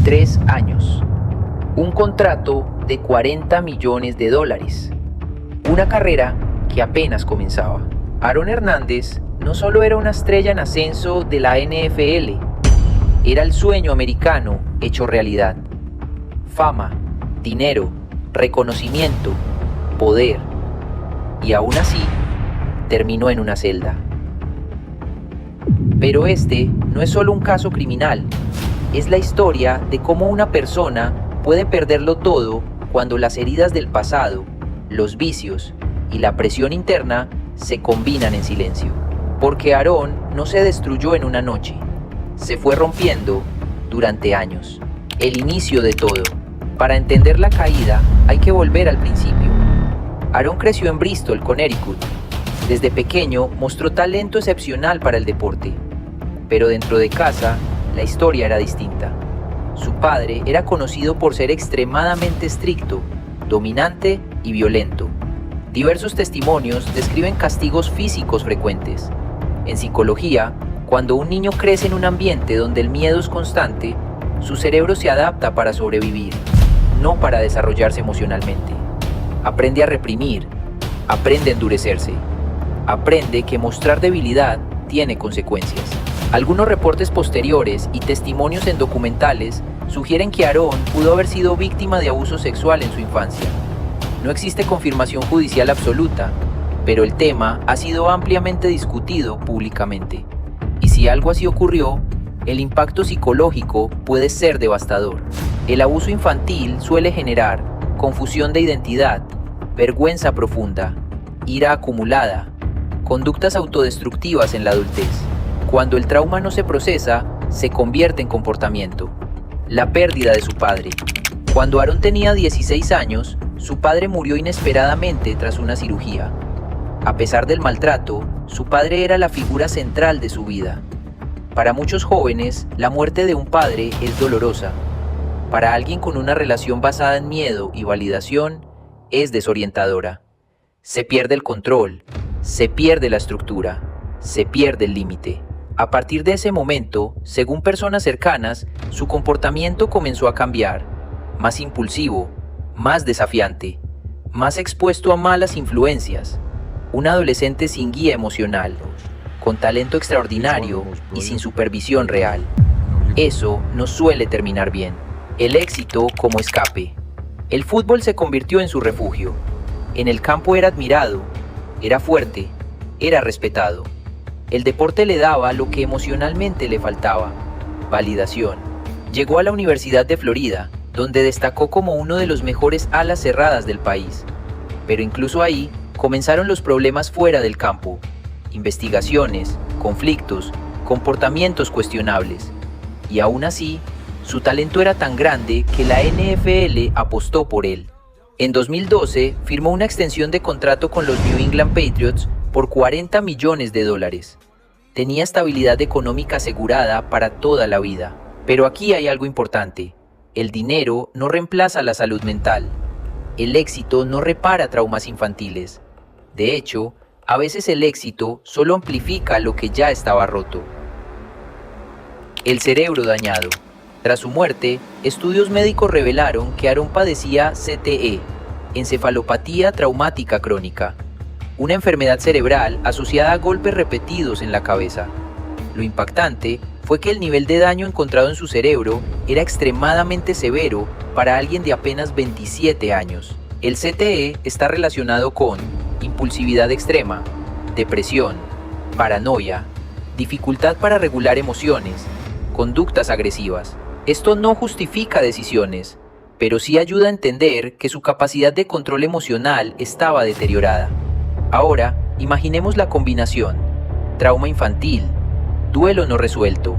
3 años. Un contrato de $40 millones. Una carrera que apenas comenzaba. Aaron Hernández no solo era una estrella en ascenso de la NFL, era el sueño americano hecho realidad. Fama, dinero, reconocimiento, poder. Y aún así, terminó en una celda. Pero este no es solo un caso criminal, es la historia de cómo una persona puede perderlo todo cuando las heridas del pasado, los vicios y la presión interna se combinan en silencio. Porque Aaron no se destruyó en una noche, se fue rompiendo durante años. El inicio de todo. Para entender la caída hay que volver al principio. Aaron creció en Bristol, Connecticut. Desde pequeño mostró talento excepcional para el deporte. Pero dentro de casa, la historia era distinta. Su padre era conocido por ser extremadamente estricto, dominante y violento. Diversos testimonios describen castigos físicos frecuentes. En psicología, cuando un niño crece en un ambiente donde el miedo es constante, su cerebro se adapta para sobrevivir, no para desarrollarse emocionalmente. Aprende a reprimir, aprende a endurecerse, aprende que mostrar debilidad tiene consecuencias. Algunos reportes posteriores y testimonios en documentales sugieren que Aaron pudo haber sido víctima de abuso sexual en su infancia. No existe confirmación judicial absoluta, pero el tema ha sido ampliamente discutido públicamente. Y si algo así ocurrió, el impacto psicológico puede ser devastador. El abuso infantil suele generar confusión de identidad, vergüenza profunda, ira acumulada, conductas autodestructivas en la adultez. Cuando el trauma no se procesa, se convierte en comportamiento. La pérdida de su padre. Cuando Aaron tenía 16 años, su padre murió inesperadamente tras una cirugía. A pesar del maltrato, su padre era la figura central de su vida. Para muchos jóvenes, la muerte de un padre es dolorosa. Para alguien con una relación basada en miedo y validación, es desorientadora. Se pierde el control, se pierde la estructura, se pierde el límite. A partir de ese momento, según personas cercanas, su comportamiento comenzó a cambiar. Más impulsivo, más desafiante, más expuesto a malas influencias. Un adolescente sin guía emocional, con talento extraordinario y sin supervisión real. Eso no suele terminar bien. El éxito como escape. El fútbol se convirtió en su refugio. En el campo era admirado, era fuerte, era respetado. El deporte le daba lo que emocionalmente le faltaba: validación. Llegó a la Universidad de Florida, donde destacó como uno de los mejores alas cerradas del país. Pero incluso ahí comenzaron los problemas fuera del campo: investigaciones, conflictos, comportamientos cuestionables. Y aún así, su talento era tan grande que la NFL apostó por él. En 2012, firmó una extensión de contrato con los New England Patriots por $40 millones. Tenía estabilidad económica asegurada para toda la vida. Pero aquí hay algo importante: el dinero no reemplaza la salud mental. El éxito no repara traumas infantiles. De hecho, a veces el éxito solo amplifica lo que ya estaba roto. El cerebro dañado. Tras su muerte, estudios médicos revelaron que Aaron padecía CTE, encefalopatía traumática crónica, una enfermedad cerebral asociada a golpes repetidos en la cabeza. Lo impactante fue que el nivel de daño encontrado en su cerebro era extremadamente severo para alguien de apenas 27 años. El CTE está relacionado con impulsividad extrema, depresión, paranoia, dificultad para regular emociones, conductas agresivas. Esto no justifica decisiones, pero sí ayuda a entender que su capacidad de control emocional estaba deteriorada. Ahora, imaginemos la combinación: trauma infantil, duelo no resuelto,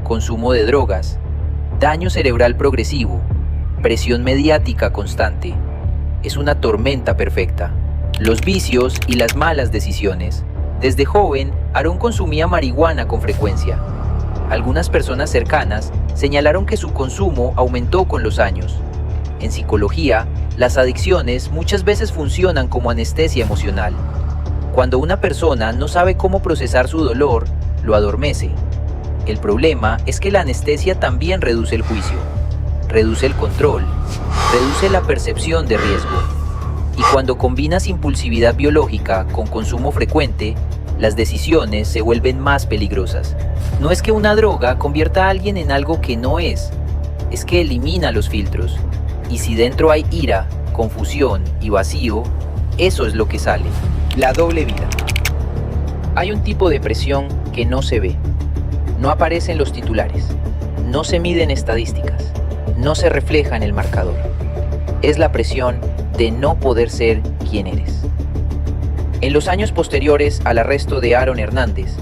consumo de drogas, daño cerebral progresivo, presión mediática constante. Es una tormenta perfecta. Los vicios y las malas decisiones. Desde joven, Aaron consumía marihuana con frecuencia. Algunas personas cercanas señalaron que su consumo aumentó con los años. En psicología, las adicciones muchas veces funcionan como anestesia emocional. Cuando una persona no sabe cómo procesar su dolor, lo adormece. El problema es que la anestesia también reduce el juicio. reduce el control, reduce la percepción de riesgo. Y cuando combinas impulsividad biológica con consumo frecuente, las decisiones se vuelven más peligrosas. No es que una droga convierta a alguien en algo que no es que elimina los filtros. Y si dentro hay ira, confusión y vacío, eso es lo que sale. La doble vida. Hay un tipo de presión que no se ve, no aparece en los titulares, no se mide en estadísticas, no se refleja en el marcador. Es la presión de no poder ser quien eres. En los años posteriores al arresto de Aaron Hernández,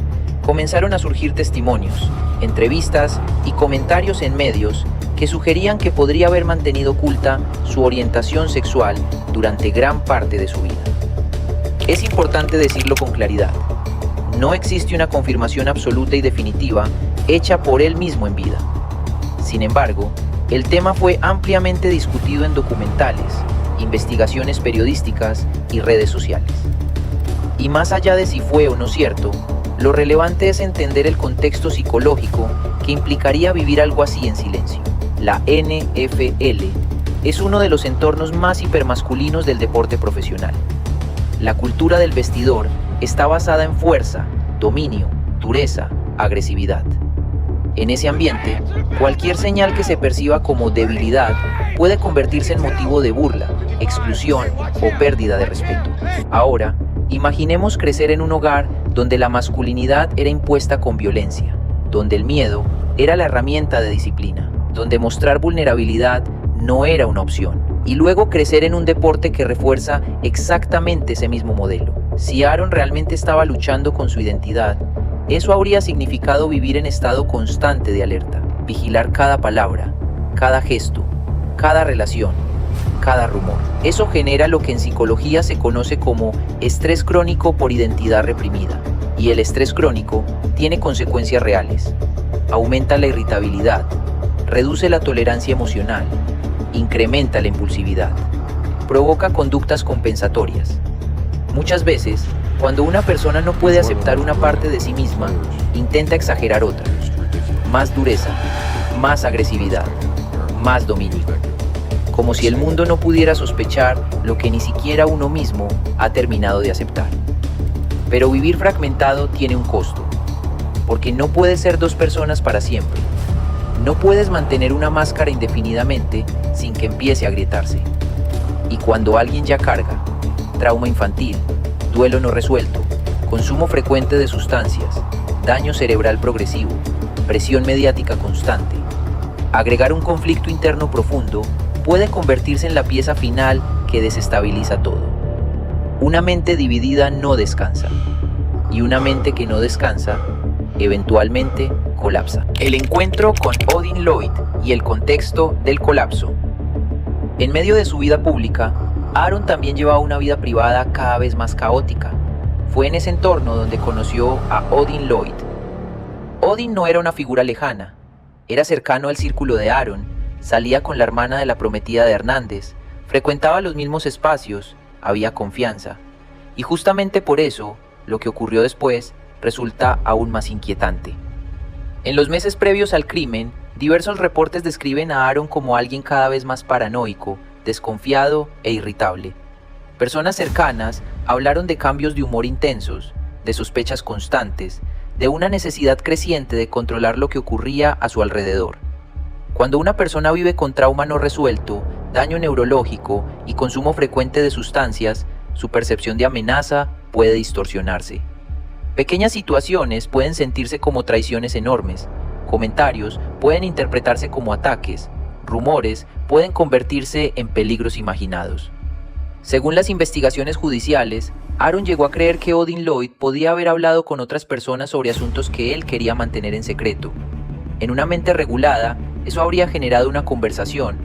comenzaron a surgir testimonios, entrevistas y comentarios en medios que sugerían que podría haber mantenido oculta su orientación sexual durante gran parte de su vida. Es importante decirlo con claridad. No existe una confirmación absoluta y definitiva hecha por él mismo en vida. Sin embargo, el tema fue ampliamente discutido en documentales, investigaciones periodísticas y redes sociales. Y más allá de si fue o no cierto, lo relevante es entender el contexto psicológico que implicaría vivir algo así en silencio. La NFL es uno de los entornos más hipermasculinos del deporte profesional. La cultura del vestidor está basada en fuerza, dominio, dureza, agresividad. En ese ambiente, cualquier señal que se perciba como debilidad puede convertirse en motivo de burla, exclusión o pérdida de respeto. Ahora, imaginemos crecer en un hogar donde la masculinidad era impuesta con violencia, donde el miedo era la herramienta de disciplina, donde mostrar vulnerabilidad no era una opción, y luego crecer en un deporte que refuerza exactamente ese mismo modelo. Si Aaron realmente estaba luchando con su identidad, eso habría significado vivir en estado constante de alerta, vigilar cada palabra, cada gesto, cada relación, cada rumor. Eso genera lo que en psicología se conoce como estrés crónico por identidad reprimida. Y el estrés crónico tiene consecuencias reales. Aumenta la irritabilidad, reduce la tolerancia emocional, incrementa la impulsividad, provoca conductas compensatorias. Muchas veces, cuando una persona no puede aceptar una parte de sí misma, intenta exagerar otra. Más dureza, más agresividad, más dominio. Como si el mundo no pudiera sospechar lo que ni siquiera uno mismo ha terminado de aceptar. Pero vivir fragmentado tiene un costo, porque no puedes ser dos personas para siempre. No puedes mantener una máscara indefinidamente sin que empiece a agrietarse. Y cuando alguien ya carga, trauma infantil, duelo no resuelto, consumo frecuente de sustancias, daño cerebral progresivo, presión mediática constante, agregar un conflicto interno profundo puede convertirse en la pieza final que desestabiliza todo. Una mente dividida no descansa, y una mente que no descansa, eventualmente colapsa. El encuentro con Odin Lloyd y el contexto del colapso. En medio de su vida pública, Aaron también llevaba una vida privada cada vez más caótica. Fue en ese entorno donde conoció a Odin Lloyd. Odin no era una figura lejana, era cercano al círculo de Aaron, salía con la hermana de la prometida de Hernández, frecuentaba los mismos espacios, había confianza. Y justamente por eso, lo que ocurrió después resulta aún más inquietante. En los meses previos al crimen, diversos reportes describen a Aaron como alguien cada vez más paranoico, desconfiado e irritable. Personas cercanas hablaron de cambios de humor intensos, de sospechas constantes, de una necesidad creciente de controlar lo que ocurría a su alrededor. Cuando una persona vive con trauma no resuelto, daño neurológico y consumo frecuente de sustancias, su percepción de amenaza puede distorsionarse. Pequeñas situaciones pueden sentirse como traiciones enormes, comentarios pueden interpretarse como ataques, rumores pueden convertirse en peligros imaginados. Según las investigaciones judiciales, Aaron llegó a creer que Odin Lloyd podía haber hablado con otras personas sobre asuntos que él quería mantener en secreto. En una mente regulada, eso habría generado una conversación.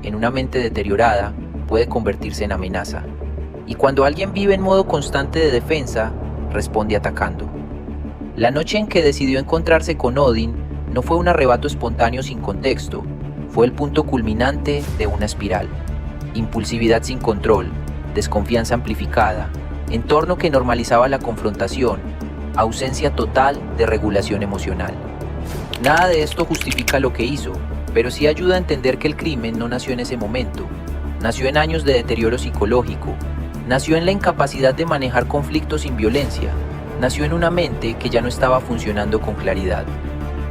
En una mente deteriorada, puede convertirse en amenaza. Y cuando alguien vive en modo constante de defensa, responde atacando. La noche en que decidió encontrarse con Odin no fue un arrebato espontáneo sin contexto, fue el punto culminante de una espiral. Impulsividad sin control, desconfianza amplificada, entorno que normalizaba la confrontación, ausencia total de regulación emocional. Nada de esto justifica lo que hizo, pero sí ayuda a entender que el crimen no nació en ese momento, nació en años de deterioro psicológico, nació en la incapacidad de manejar conflictos sin violencia, nació en una mente que ya no estaba funcionando con claridad.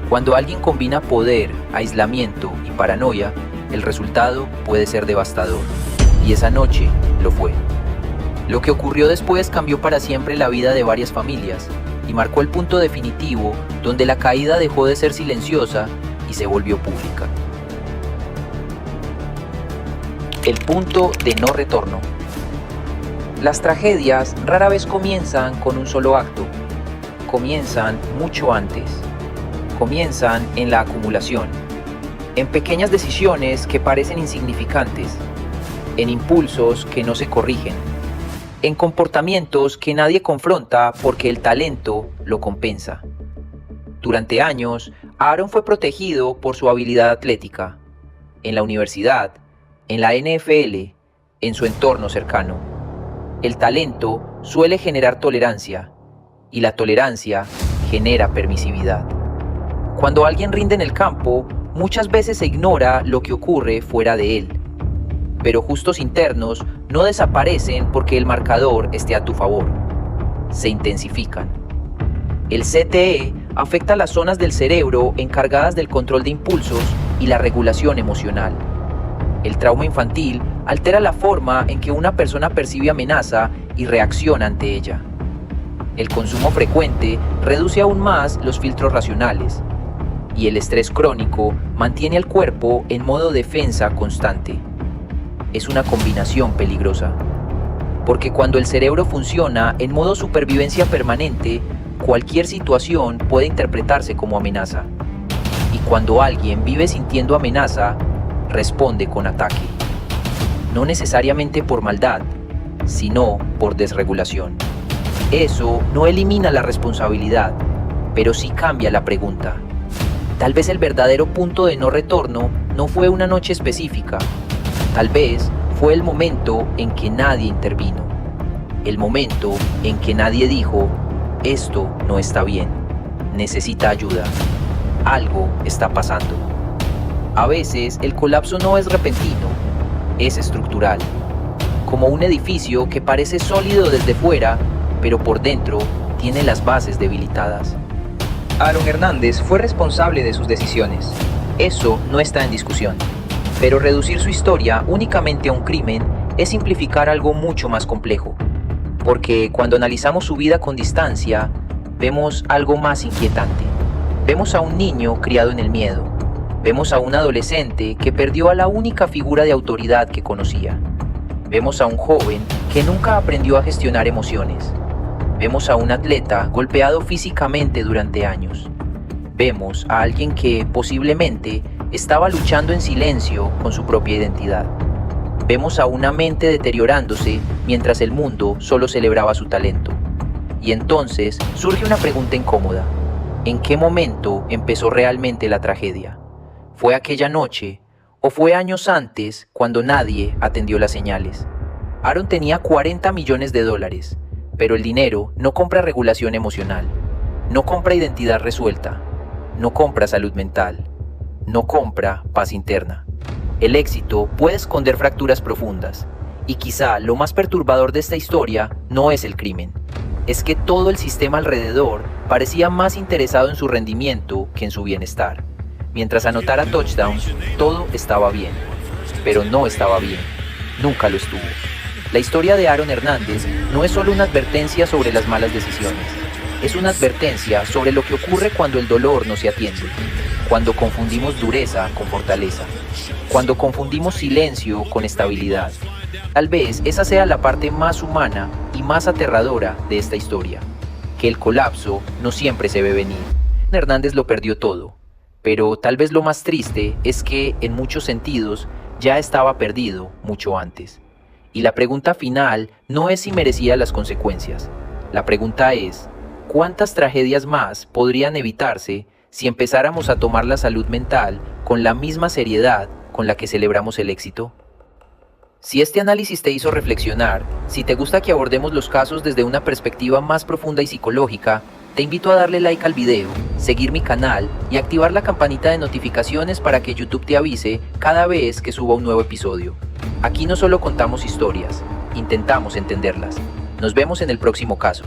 Cuando alguien combina poder, aislamiento y paranoia, el resultado puede ser devastador. Y esa noche lo fue. Lo que ocurrió después cambió para siempre la vida de varias familias y marcó el punto definitivo donde la caída dejó de ser silenciosa y se volvió pública. El punto de no retorno. Las tragedias rara vez comienzan con un solo acto. Comienzan mucho antes. Comienzan en la acumulación, en pequeñas decisiones que parecen insignificantes, en impulsos que no se corrigen, en comportamientos que nadie confronta porque el talento lo compensa. Durante años, Aaron fue protegido por su habilidad atlética, en la universidad, en la NFL, en su entorno cercano. El talento suele generar tolerancia, y la tolerancia genera permisividad. Cuando alguien rinde en el campo, muchas veces se ignora lo que ocurre fuera de él. Pero justos internos no desaparecen porque el marcador esté a tu favor. Se intensifican. El CTE afecta las zonas del cerebro encargadas del control de impulsos y la regulación emocional. El trauma infantil altera la forma en que una persona percibe amenaza y reacciona ante ella. El consumo frecuente reduce aún más los filtros racionales. Y el estrés crónico mantiene al cuerpo en modo defensa constante. Es una combinación peligrosa, porque cuando el cerebro funciona en modo supervivencia permanente, cualquier situación puede interpretarse como amenaza. Y cuando alguien vive sintiendo amenaza, responde con ataque. No necesariamente por maldad, sino por desregulación. Eso no elimina la responsabilidad, pero sí cambia la pregunta. Tal vez el verdadero punto de no retorno no fue una noche específica. Tal vez fue el momento en que nadie intervino. El momento en que nadie dijo, esto no está bien, necesita ayuda, algo está pasando. A veces el colapso no es repentino, es estructural. Como un edificio que parece sólido desde fuera, pero por dentro tiene las bases debilitadas. Aaron Hernández fue responsable de sus decisiones. Eso no está en discusión. Pero reducir su historia únicamente a un crimen es simplificar algo mucho más complejo. Porque cuando analizamos su vida con distancia, vemos algo más inquietante. Vemos a un niño criado en el miedo. Vemos a un adolescente que perdió a la única figura de autoridad que conocía. Vemos a un joven que nunca aprendió a gestionar emociones. Vemos a un atleta golpeado físicamente durante años. Vemos a alguien que posiblemente estaba luchando en silencio con su propia identidad. Vemos a una mente deteriorándose mientras el mundo solo celebraba su talento. Y entonces surge una pregunta incómoda. ¿En qué momento empezó realmente la tragedia? ¿Fue aquella noche o fue años antes cuando nadie atendió las señales? Aaron tenía $40 millones, pero el dinero no compra regulación emocional, no compra identidad resuelta, no compra salud mental, no compra paz interna. El éxito puede esconder fracturas profundas, y quizá lo más perturbador de esta historia no es el crimen, es que todo el sistema alrededor parecía más interesado en su rendimiento que en su bienestar. Mientras anotara touchdowns, todo estaba bien, pero no estaba bien, nunca lo estuvo. La historia de Aaron Hernández no es solo una advertencia sobre las malas decisiones, es una advertencia sobre lo que ocurre cuando el dolor no se atiende, cuando confundimos dureza con fortaleza, cuando confundimos silencio con estabilidad. Tal vez esa sea la parte más humana y más aterradora de esta historia, que el colapso no siempre se ve venir. Hernández lo perdió todo, pero tal vez lo más triste es que, en muchos sentidos, ya estaba perdido mucho antes. Y la pregunta final no es si merecía las consecuencias. La pregunta es, ¿cuántas tragedias más podrían evitarse si empezáramos a tomar la salud mental con la misma seriedad con la que celebramos el éxito? Si este análisis te hizo reflexionar, si te gusta que abordemos los casos desde una perspectiva más profunda y psicológica, Te invito a darle like al video, seguir mi canal y activar la campanita de notificaciones para que YouTube te avise cada vez que suba un nuevo episodio. Aquí no solo contamos historias, intentamos entenderlas. Nos vemos en el próximo caso.